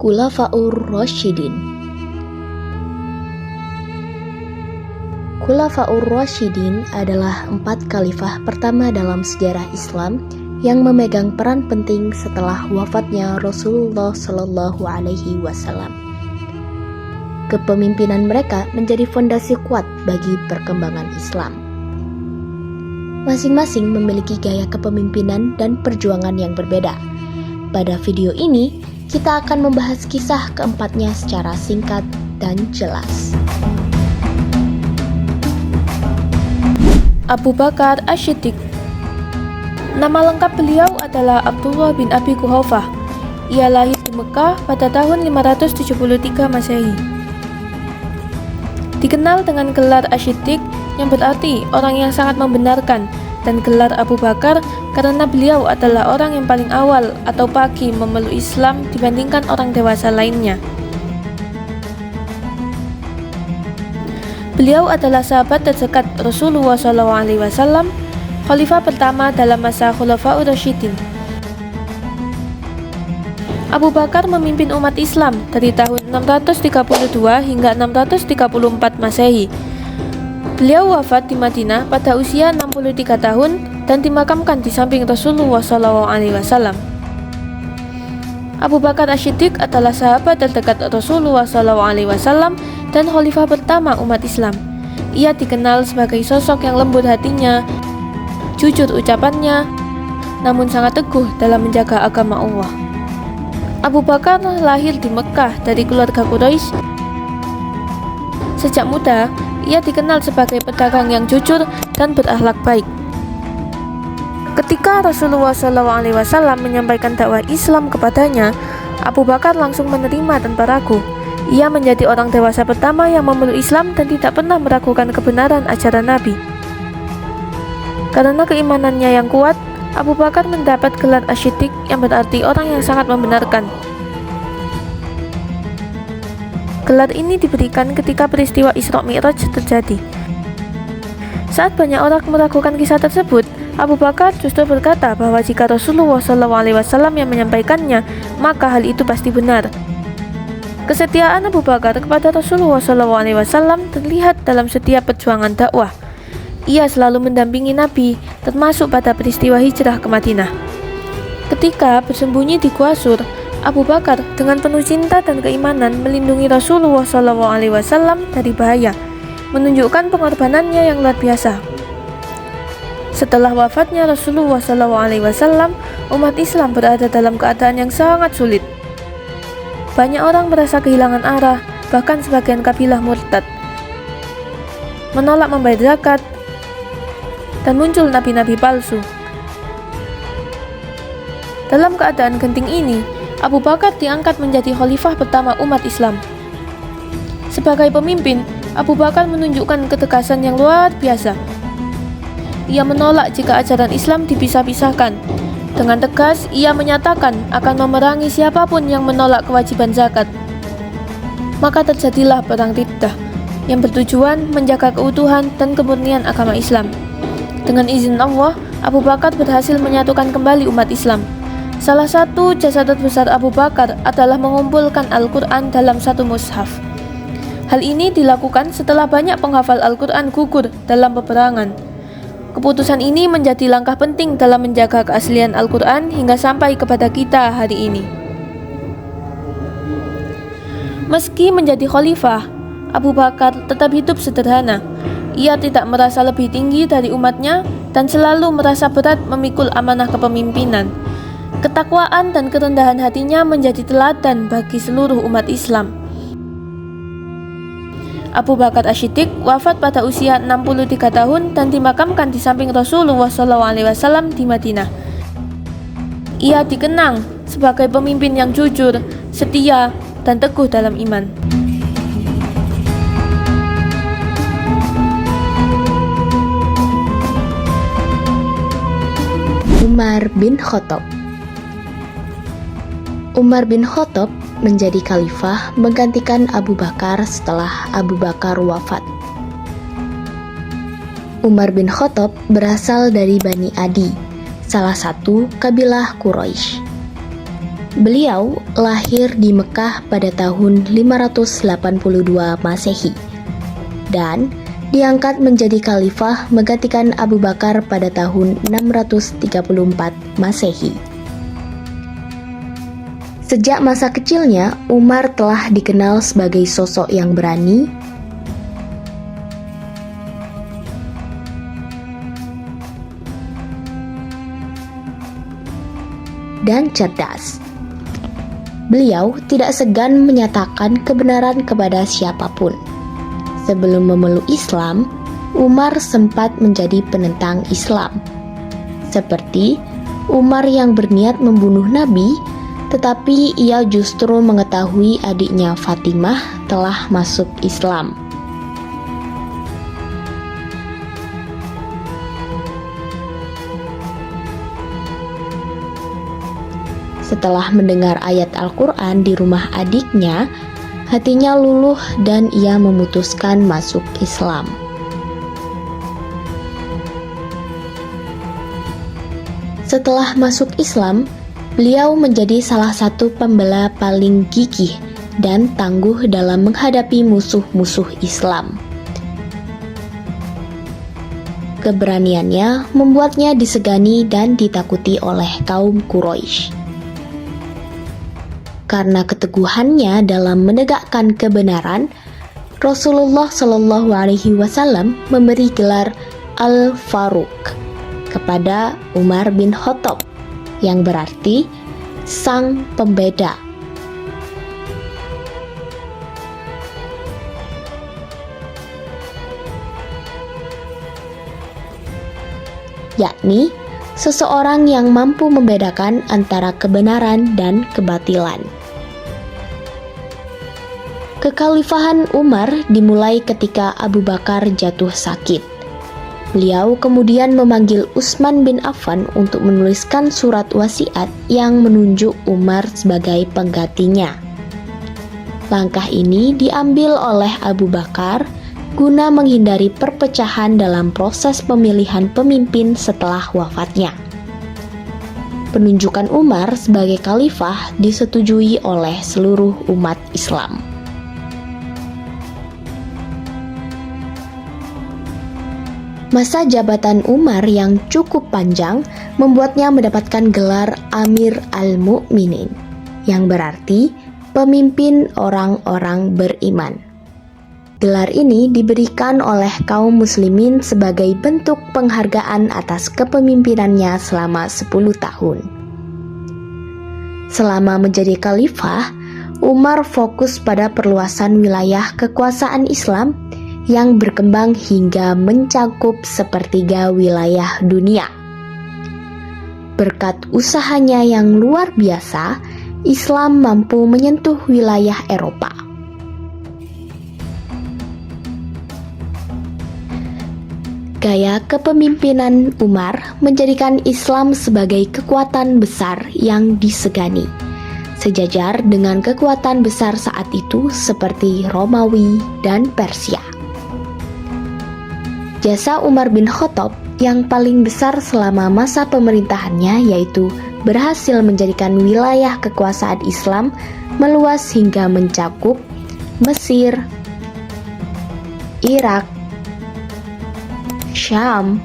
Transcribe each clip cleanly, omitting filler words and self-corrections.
Khulafaur Rasyidin. Khulafaur Rasyidin adalah 4 khalifah pertama dalam sejarah Islam yang memegang peran penting setelah wafatnya Rasulullah Shallallahu Alaihi Wasallam. Kepemimpinan mereka menjadi fondasi kuat bagi perkembangan Islam. Masing-masing memiliki gaya kepemimpinan dan perjuangan yang berbeda. Pada video ini, kita akan membahas kisah keempatnya secara singkat dan jelas. Abu Bakar Asy-Siddiq. Nama lengkap beliau adalah Abdullah bin Abi Quhafah. Ia lahir di Mekah pada tahun 573 Masehi. Dikenal dengan gelar Asy-Siddiq yang berarti orang yang sangat membenarkan, dan gelar Abu Bakar karena beliau adalah orang yang paling awal atau pagi memeluk Islam dibandingkan orang dewasa lainnya. Beliau adalah sahabat terdekat Rasulullah SAW, khalifah pertama dalam masa Khulafaur Rasyidin. Abu Bakar memimpin umat Islam dari tahun 632 hingga 634 Masehi. Beliau wafat di Madinah pada usia 63 tahun dan dimakamkan di samping Rasulullah SAW. Abu Bakar Asy-Siddiq adalah sahabat terdekat Rasulullah SAW dan khalifah pertama umat Islam. Ia dikenal sebagai sosok yang lembut hatinya, jujur ucapannya, namun sangat teguh dalam menjaga agama Allah. Abu Bakar lahir di Mekah dari keluarga Quraisy. Sejak muda, ia dikenal sebagai pedagang yang jujur dan berakhlak baik. Ketika Rasulullah SAW menyampaikan dakwah Islam kepadanya, Abu Bakar langsung menerima tanpa ragu. Ia menjadi orang dewasa pertama yang memeluk Islam dan tidak pernah meragukan kebenaran ajaran Nabi. Karena keimanannya yang kuat, Abu Bakar mendapat gelar Asy-Siddiq yang berarti orang yang sangat membenarkan. Gelar ini diberikan ketika peristiwa Isra Mi'raj terjadi. Saat banyak orang meragukan kisah tersebut, Abu Bakar justru berkata bahwa jika Rasulullah SAW yang menyampaikannya, maka hal itu pasti benar. Kesetiaan Abu Bakar kepada Rasulullah SAW terlihat dalam setiap perjuangan dakwah. Ia selalu mendampingi Nabi, termasuk pada peristiwa hijrah ke Madinah. Ketika bersembunyi di Gua Sur, Abu Bakar dengan penuh cinta dan keimanan melindungi Rasulullah SAW dari bahaya, menunjukkan pengorbanannya yang luar biasa. Setelah wafatnya Rasulullah SAW, umat Islam berada dalam keadaan yang sangat sulit. Banyak orang merasa kehilangan arah, bahkan sebagian kabilah murtad, menolak membayar zakat, dan muncul nabi-nabi palsu. Dalam keadaan genting ini, Abu Bakar diangkat menjadi khalifah pertama umat Islam. Sebagai pemimpin, Abu Bakar menunjukkan ketegasan yang luar biasa. Ia menolak jika ajaran Islam dipisah-pisahkan. Dengan tegas, ia menyatakan akan memerangi siapapun yang menolak kewajiban zakat. Maka terjadilah perang Riddah yang bertujuan menjaga keutuhan dan kemurnian agama Islam. Dengan izin Allah, Abu Bakar berhasil menyatukan kembali umat Islam. Salah satu jasa terbesar Abu Bakar adalah mengumpulkan Al-Quran dalam satu mushaf. Hal ini dilakukan setelah banyak penghafal Al-Quran gugur dalam peperangan. Keputusan ini menjadi langkah penting dalam menjaga keaslian Al-Quran hingga sampai kepada kita hari ini. Meski menjadi khalifah, Abu Bakar tetap hidup sederhana. Ia tidak merasa lebih tinggi dari umatnya dan selalu merasa berat memikul amanah kepemimpinan. Ketakwaan dan kerendahan hatinya menjadi teladan bagi seluruh umat Islam. Abu Bakar Asy-Siddiq wafat pada usia 63 tahun dan dimakamkan di samping Rasulullah SAW di Madinah. Ia dikenang sebagai pemimpin yang jujur, setia, dan teguh dalam iman. Umar bin Khattab. Umar bin Khattab menjadi khalifah menggantikan Abu Bakar setelah Abu Bakar wafat. Umar bin Khattab berasal dari Bani Adi, salah satu kabilah Quraisy. Beliau lahir di Mekah pada tahun 582 Masehi dan diangkat menjadi khalifah menggantikan Abu Bakar pada tahun 634 Masehi. Sejak masa kecilnya, Umar telah dikenal sebagai sosok yang berani, dan cerdas. Beliau tidak segan menyatakan kebenaran kepada siapapun. Sebelum memeluk Islam, Umar sempat menjadi penentang Islam. Seperti Umar yang berniat membunuh Nabi, tetapi ia justru mengetahui adiknya Fatimah telah masuk Islam. Setelah mendengar ayat Al-Quran di rumah adiknya, hatinya luluh dan ia memutuskan masuk Islam. Setelah masuk Islam, beliau menjadi salah satu pembela paling gigih dan tangguh dalam menghadapi musuh-musuh Islam. Keberaniannya membuatnya disegani dan ditakuti oleh kaum Quraisy. Karena keteguhannya dalam menegakkan kebenaran, Rasulullah Shallallahu Alaihi Wasallam memberi gelar Al-Faruq kepada Umar bin Khattab, yang berarti sang pembeda. Yakni seseorang yang mampu membedakan antara kebenaran dan kebatilan. Kekhalifahan Umar dimulai ketika Abu Bakar jatuh sakit. Beliau kemudian memanggil Utsman bin Affan untuk menuliskan surat wasiat yang menunjuk Umar sebagai penggantinya. Langkah ini diambil oleh Abu Bakar guna menghindari perpecahan dalam proses pemilihan pemimpin setelah wafatnya. Penunjukan Umar sebagai khalifah disetujui oleh seluruh umat Islam. Masa jabatan Umar yang cukup panjang membuatnya mendapatkan gelar Amir al-Mu'minin, yang berarti pemimpin orang-orang beriman. Gelar ini diberikan oleh kaum muslimin sebagai bentuk penghargaan atas kepemimpinannya selama 10 tahun. Selama menjadi khalifah, Umar fokus pada perluasan wilayah kekuasaan Islam yang berkembang hingga mencakup sepertiga wilayah dunia. Berkat usahanya yang luar biasa, Islam mampu menyentuh wilayah Eropa. Gaya kepemimpinan Umar menjadikan Islam sebagai kekuatan besar yang disegani, sejajar dengan kekuatan besar saat itu seperti Romawi dan Persia. Jasa Umar bin Khattab yang paling besar selama masa pemerintahannya yaitu berhasil menjadikan wilayah kekuasaan Islam meluas hingga mencakup Mesir, Irak, Syam,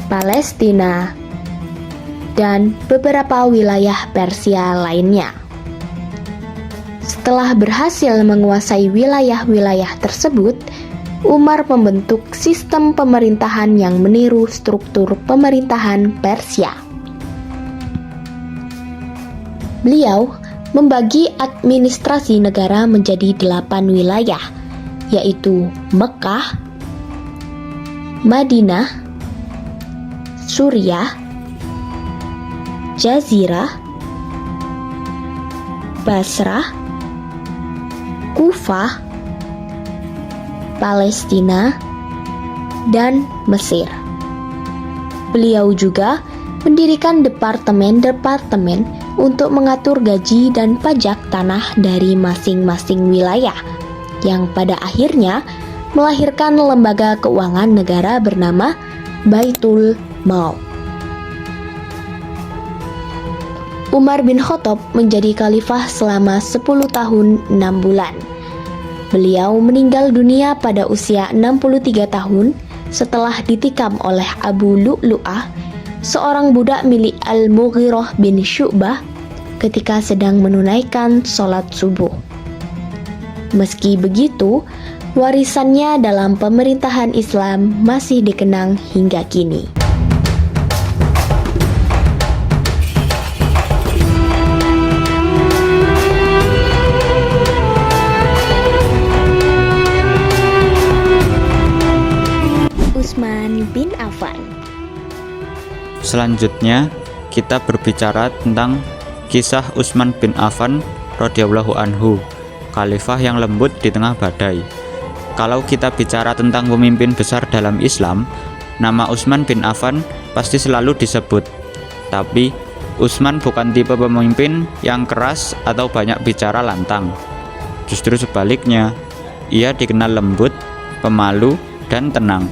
Palestina, dan beberapa wilayah Persia lainnya. Setelah berhasil menguasai wilayah-wilayah tersebut, Umar membentuk sistem pemerintahan yang meniru struktur pemerintahan Persia. Beliau membagi administrasi negara menjadi 8 wilayah, yaitu Mekah, Madinah, Suriah, Jazirah, Basrah, Kufah, Palestina, dan Mesir. Beliau juga mendirikan departemen-departemen untuk mengatur gaji dan pajak tanah dari masing-masing wilayah, yang pada akhirnya melahirkan lembaga keuangan negara bernama Baitul Mal. Umar bin Khattab menjadi khalifah selama 10 tahun 6 bulan. Beliau meninggal dunia pada usia 63 tahun setelah ditikam oleh Abu Lu'lu'ah, seorang budak milik Al-Mughirah bin Syu'bah ketika sedang menunaikan sholat subuh. Meski begitu, warisannya dalam pemerintahan Islam masih dikenang hingga kini. Utsman bin Affan. Selanjutnya, kita berbicara tentang kisah Utsman bin Affan radhiyallahu anhu, khalifah yang lembut di tengah badai. Kalau kita bicara tentang pemimpin besar dalam Islam, nama Utsman bin Affan pasti selalu disebut. Tapi, Utsman bukan tipe pemimpin yang keras atau banyak bicara lantang. Justru sebaliknya, ia dikenal lembut, pemalu, dan tenang.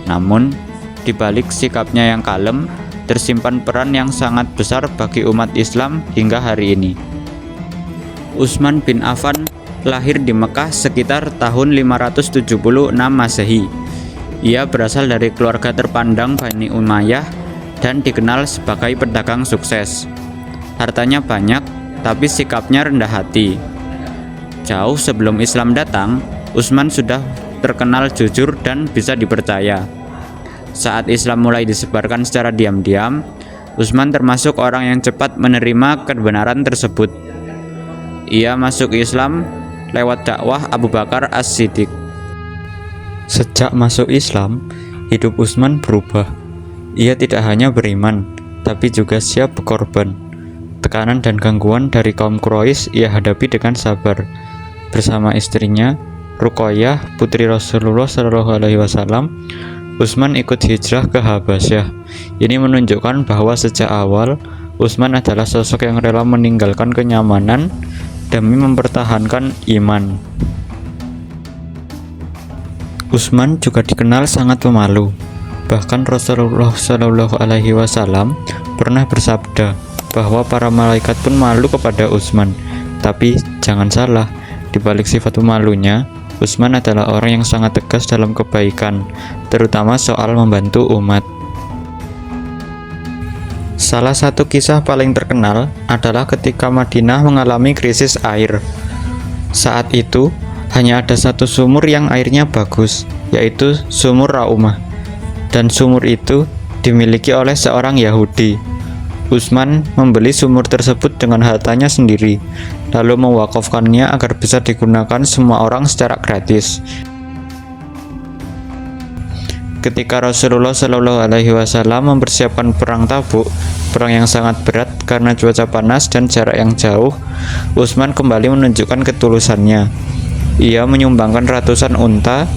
Namun, di balik sikapnya yang kalem, tersimpan peran yang sangat besar bagi umat Islam hingga hari ini. Utsman bin Affan lahir di Mekah sekitar tahun 576 Masehi. Ia berasal dari keluarga terpandang Bani Umayyah dan dikenal sebagai pedagang sukses. Hartanya banyak, tapi sikapnya rendah hati. Jauh sebelum Islam datang, Utsman sudah terkenal jujur dan bisa dipercaya. Saat Islam mulai disebarkan secara diam-diam, Utsman termasuk orang yang cepat menerima kebenaran tersebut. Ia masuk Islam lewat dakwah Abu Bakar As-Siddiq. Sejak masuk Islam, hidup Utsman berubah. Ia tidak hanya beriman, tapi juga siap berkorban. Tekanan dan gangguan dari kaum Quraisy ia hadapi dengan sabar. Bersama istrinya, Ruqayyah, putri Rasulullah SAW, Utsman ikut hijrah ke Habasyah. Ini menunjukkan bahwa sejak awal, Utsman adalah sosok yang rela meninggalkan kenyamanan demi mempertahankan iman. Utsman juga dikenal sangat pemalu. Bahkan Rasulullah SAW pernah bersabda bahwa para malaikat pun malu kepada Utsman. Tapi jangan salah, di balik sifat pemalunya, Utsman adalah orang yang sangat tegas dalam kebaikan, terutama soal membantu umat. Salah satu kisah paling terkenal adalah ketika Madinah mengalami krisis air. Saat itu, hanya ada satu sumur yang airnya bagus, yaitu sumur Raumah. Dan sumur itu dimiliki oleh seorang Yahudi. Utsman membeli sumur tersebut dengan hartanya sendiri, lalu mewakafkannya agar bisa digunakan semua orang secara gratis. Ketika Rasulullah SAW mempersiapkan perang Tabuk, perang yang sangat berat karena cuaca panas dan jarak yang jauh, Utsman kembali menunjukkan ketulusannya. Ia menyumbangkan ratusan unta,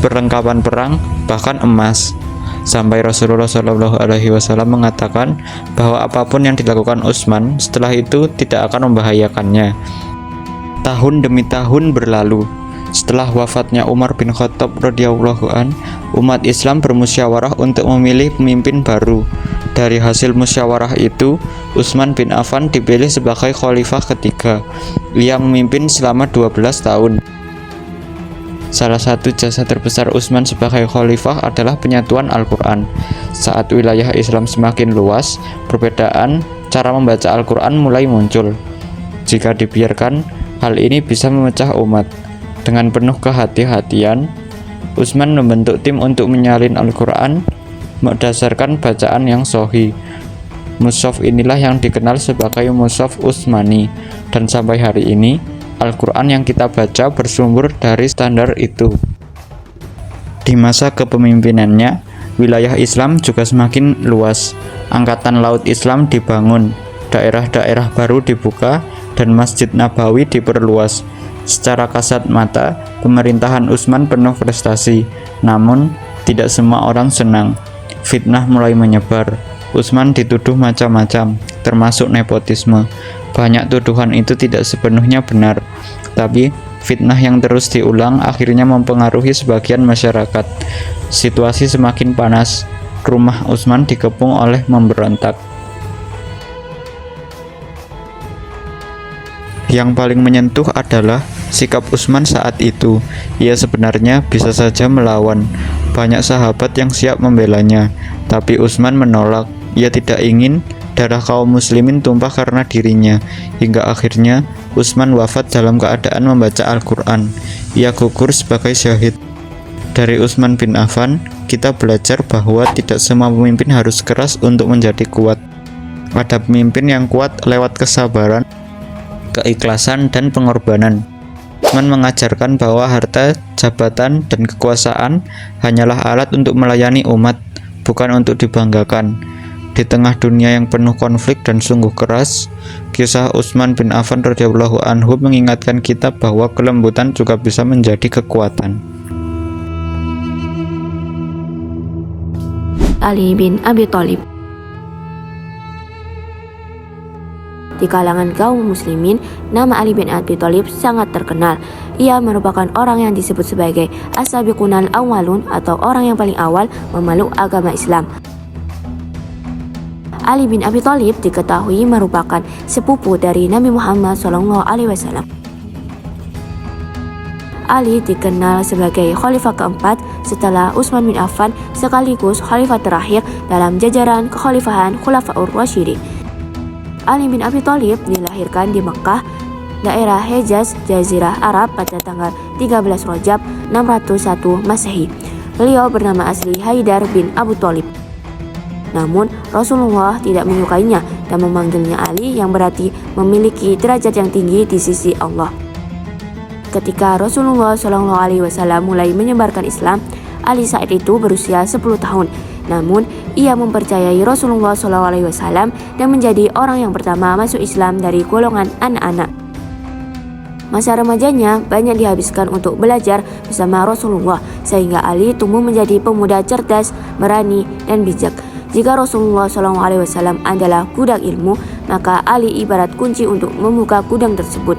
perlengkapan perang, bahkan emas. Sampai Rasulullah SAW mengatakan bahwa apapun yang dilakukan Utsman setelah itu tidak akan membahayakannya. Tahun demi tahun berlalu. Setelah wafatnya Umar bin Khattab radhiyallahu an, umat Islam bermusyawarah untuk memilih pemimpin baru. Dari hasil musyawarah itu, Utsman bin Affan dipilih sebagai khalifah ketiga. Ia memimpin selama 12 tahun. Salah satu jasa terbesar Utsman sebagai khalifah adalah penyatuan Al-Quran. Saat wilayah Islam semakin luas, perbedaan cara membaca Al-Quran mulai muncul. Jika dibiarkan, hal ini bisa memecah umat. Dengan penuh kehati-hatian, Utsman membentuk tim untuk menyalin Al-Quran berdasarkan bacaan yang sahih. Mushaf inilah yang dikenal sebagai Mushaf Utsmani, dan sampai hari ini Al-Quran yang kita baca bersumber dari standar itu. Di masa kepemimpinannya, wilayah Islam juga semakin luas. Angkatan Laut Islam dibangun, daerah-daerah baru dibuka, dan Masjid Nabawi diperluas. Secara kasat mata, pemerintahan Utsman penuh prestasi. Namun, tidak semua orang senang. Fitnah mulai menyebar. Utsman dituduh macam-macam, termasuk nepotisme. Banyak tuduhan itu tidak sepenuhnya benar, tapi fitnah yang terus diulang akhirnya mempengaruhi sebagian masyarakat. Situasi semakin panas. Rumah Utsman dikepung oleh pemberontak. Yang paling menyentuh adalah sikap Utsman saat itu. Ia sebenarnya bisa saja melawan. Banyak sahabat yang siap membelanya, tapi Utsman menolak. Ia tidak ingin darah kaum muslimin tumpah karena dirinya. Hingga akhirnya Utsman wafat dalam keadaan membaca Al-Quran. Ia gugur sebagai syahid. Dari Utsman bin Affan, kita belajar bahwa tidak semua pemimpin harus keras untuk menjadi kuat. Ada pemimpin yang kuat lewat kesabaran, keikhlasan, dan pengorbanan. Utsman mengajarkan bahwa harta, jabatan, dan kekuasaan hanyalah alat untuk melayani umat, bukan untuk dibanggakan. Di tengah dunia yang penuh konflik dan sungguh keras, kisah Utsman bin Affan radhiyallahu anhu mengingatkan kita bahwa kelembutan juga bisa menjadi kekuatan. Ali bin Abi Thalib. Di kalangan kaum muslimin, nama Ali bin Abi Thalib sangat terkenal. Ia merupakan orang yang disebut sebagai as-sabiqunal awwalun atau orang yang paling awal memeluk agama Islam. Ali bin Abi Thalib diketahui merupakan sepupu dari Nabi Muhammad SAW. Ali dikenal sebagai khalifah keempat setelah Utsman bin Affan, sekaligus khalifah terakhir dalam jajaran kekhalifahan Khulafaur Rasyidin. Ali bin Abi Thalib dilahirkan di Mekkah, daerah Hejaz, Jazirah Arab pada tanggal 13 Rajab 601 Masehi. Beliau bernama asli Haidar bin Abu Thalib. Namun Rasulullah tidak menyukainya dan memanggilnya Ali, yang berarti memiliki derajat yang tinggi di sisi Allah. Ketika Rasulullah SAW mulai menyebarkan Islam, Ali saat itu berusia 10 tahun. Namun ia mempercayai Rasulullah SAW dan menjadi orang yang pertama masuk Islam dari golongan anak-anak. Masa remajanya banyak dihabiskan untuk belajar bersama Rasulullah, sehingga Ali tumbuh menjadi pemuda cerdas, berani, dan bijak. Jika Rasulullah SAW adalah gudang ilmu, maka Ali ibarat kunci untuk membuka gudang tersebut.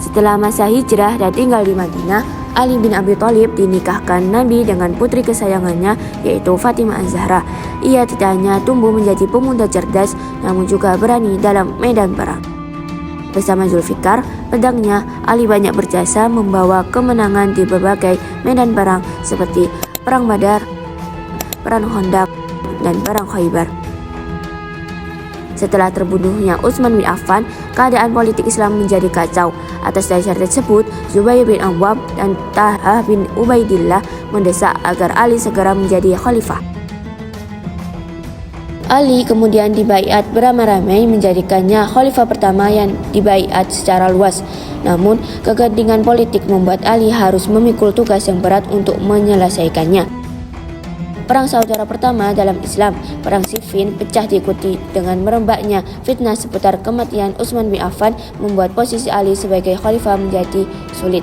Setelah masa hijrah dan tinggal di Madinah, Ali bin Abi Thalib dinikahkan Nabi dengan putri kesayangannya, yaitu Fatimah Az-Zahra. Ia tidak hanya tumbuh menjadi pemuda cerdas, namun juga berani dalam medan perang. Bersama Zulfikar, pedangnya, Ali banyak berjasa membawa kemenangan di berbagai medan perang seperti Perang Badar, Perang Khandaq, dan Perang Khaybar. Setelah terbunuhnya Utsman bin Affan, keadaan politik Islam menjadi kacau. Atas dasar tersebut, Zubair bin Awwam dan Talhah bin Ubaidillah mendesak agar Ali segera menjadi khalifah. Ali kemudian dibaiat beramai-ramai, menjadikannya khalifah pertama yang dibaiat secara luas. Namun, kegentingan politik membuat Ali harus memikul tugas yang berat untuk menyelesaikannya. Perang saudara pertama dalam Islam, Perang Siffin, pecah diikuti dengan merembaknya fitnah seputar kematian Utsman bin Affan, membuat posisi Ali sebagai khalifah menjadi sulit.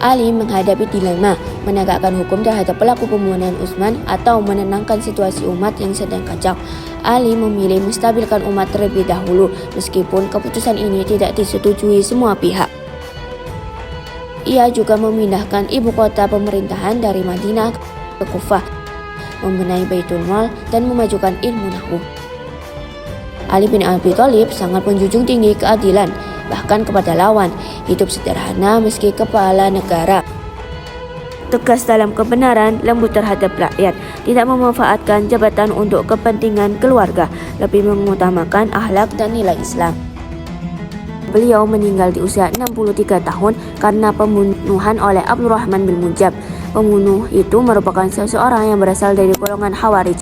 Ali menghadapi dilema, menegakkan hukum terhadap pelaku pembunuhan Utsman atau menenangkan situasi umat yang sedang kacau. Ali memilih menstabilkan umat terlebih dahulu, meskipun keputusan ini tidak disetujui semua pihak. Ia juga memindahkan ibu kota pemerintahan dari Madinah ke Kufah, membenahi Baitul Mal, dan memajukan ilmu nahwu. Ali bin Abi Thalib sangat menjunjung tinggi keadilan, bahkan kepada lawan, hidup sederhana meski kepala negara. Tegas dalam kebenaran, lembut terhadap rakyat, tidak memanfaatkan jabatan untuk kepentingan keluarga, lebih mengutamakan akhlak dan nilai Islam. Beliau meninggal di usia 63 tahun karena pembunuhan oleh Abdurrahman bin Muljam. Pembunuh itu merupakan seseorang yang berasal dari golongan Khawarij.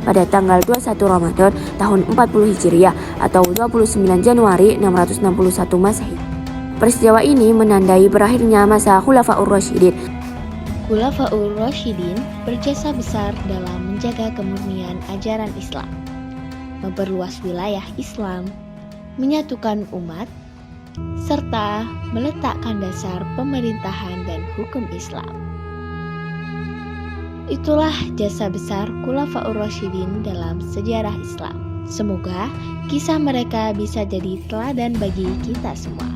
Pada tanggal 21 Ramadan tahun 40 Hijriah atau 29 Januari 661 Masehi. Peristiwa ini menandai berakhirnya masa Khulafaur Rasyidin. Khulafaur Rasyidin berjasa besar dalam menjaga kemurnian ajaran Islam, memperluas wilayah Islam, menyatukan umat, serta meletakkan dasar pemerintahan dan hukum Islam. Itulah jasa besar Khulafaur Rasyidin dalam sejarah Islam. Semoga kisah mereka bisa jadi teladan bagi kita semua.